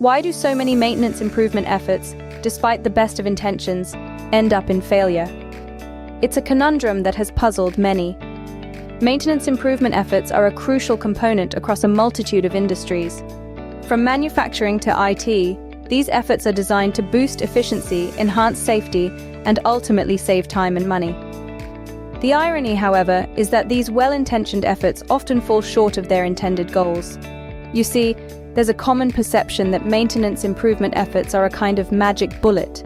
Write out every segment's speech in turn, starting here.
Why do so many maintenance improvement efforts, despite the best of intentions, end up in failure? It's a conundrum that has puzzled many. Maintenance improvement efforts are a crucial component across a multitude of industries. From manufacturing to IT, these efforts are designed to boost efficiency, enhance safety, and ultimately save time and money. The irony, however, is that these well-intentioned efforts often fall short of their intended goals. You see, there's a common perception that maintenance improvement efforts are a kind of magic bullet,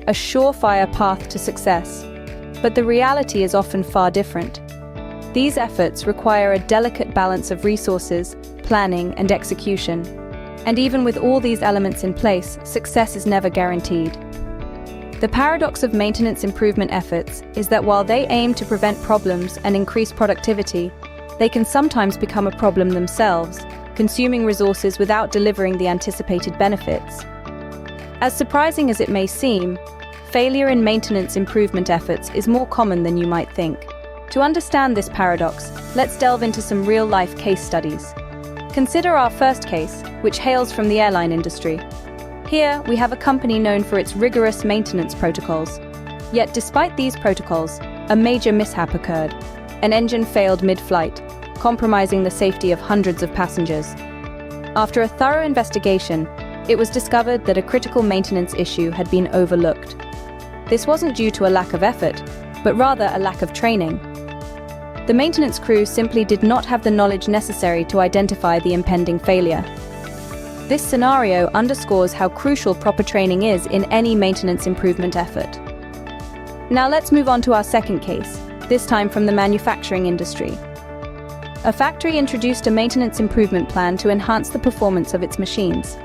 a surefire path to success. But the reality is often far different. These efforts require a delicate balance of resources, planning, and execution. And even with all these elements in place, success is never guaranteed. The paradox of maintenance improvement efforts is that while they aim to prevent problems and increase productivity, they can sometimes become a problem themselves, consuming resources without delivering the anticipated benefits. As surprising as it may seem, failure in maintenance improvement efforts is more common than you might think. To understand this paradox, let's delve into some real-life case studies. Consider our first case, which hails from the airline industry. Here, we have a company known for its rigorous maintenance protocols. Yet despite these protocols, a major mishap occurred. An engine failed mid-flight, compromising the safety of hundreds of passengers. After a thorough investigation, it was discovered that a critical maintenance issue had been overlooked. This wasn't due to a lack of effort, but rather a lack of training. The maintenance crew simply did not have the knowledge necessary to identify the impending failure. This scenario underscores how crucial proper training is in any maintenance improvement effort. Now let's move on to our second case, this time from the manufacturing industry. A factory introduced a maintenance improvement plan to enhance the performance of its machines.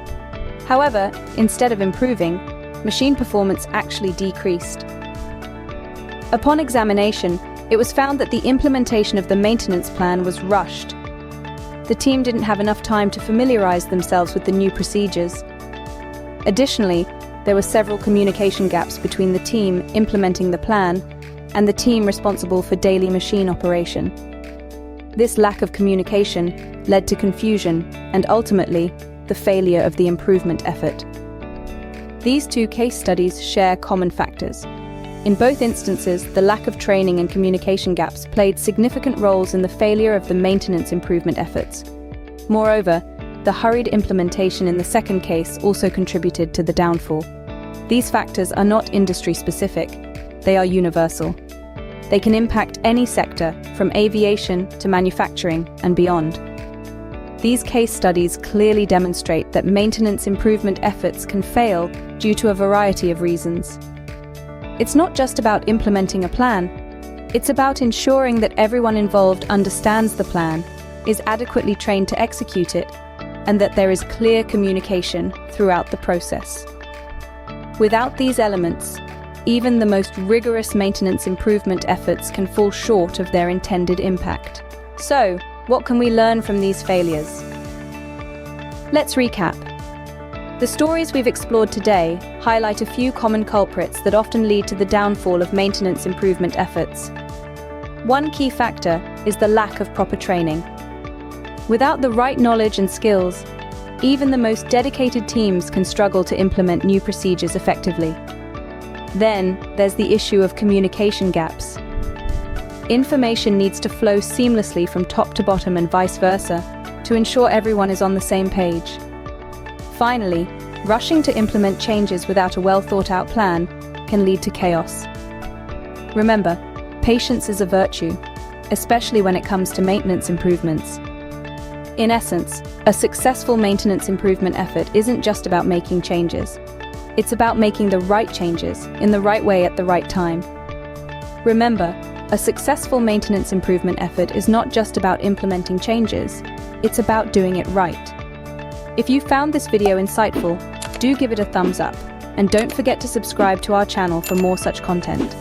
However, instead of improving, machine performance actually decreased. Upon examination, it was found that the implementation of the maintenance plan was rushed. The team didn't have enough time to familiarize themselves with the new procedures. Additionally, there were several communication gaps between the team implementing the plan and the team responsible for daily machine operation. This lack of communication led to confusion and ultimately the failure of the improvement effort. These two case studies share common factors. In both instances, the lack of training and communication gaps played significant roles in the failure of the maintenance improvement efforts. Moreover, the hurried implementation in the second case also contributed to the downfall. These factors are not industry-specific, they are universal. They can impact any sector, from aviation to manufacturing and beyond. These case studies clearly demonstrate that maintenance improvement efforts can fail due to a variety of reasons. It's not just about implementing a plan, it's about ensuring that everyone involved understands the plan, is adequately trained to execute it, and that there is clear communication throughout the process. Without these elements, even the most rigorous maintenance improvement efforts can fall short of their intended impact. So, what can we learn from these failures? Let's recap. The stories we've explored today highlight a few common culprits that often lead to the downfall of maintenance improvement efforts. One key factor is the lack of proper training. Without the right knowledge and skills, even the most dedicated teams can struggle to implement new procedures effectively. Then, there's the issue of communication gaps. Information needs to flow seamlessly from top to bottom and vice versa to ensure everyone is on the same page. Finally, rushing to implement changes without a well-thought-out plan can lead to chaos. Remember, patience is a virtue, especially when it comes to maintenance improvements. In essence, a successful maintenance improvement effort isn't just about making changes. It's about making the right changes in the right way at the right time. Remember, a successful maintenance improvement effort is not just about implementing changes, it's about doing it right. If you found this video insightful, do give it a thumbs up, and don't forget to subscribe to our channel for more such content.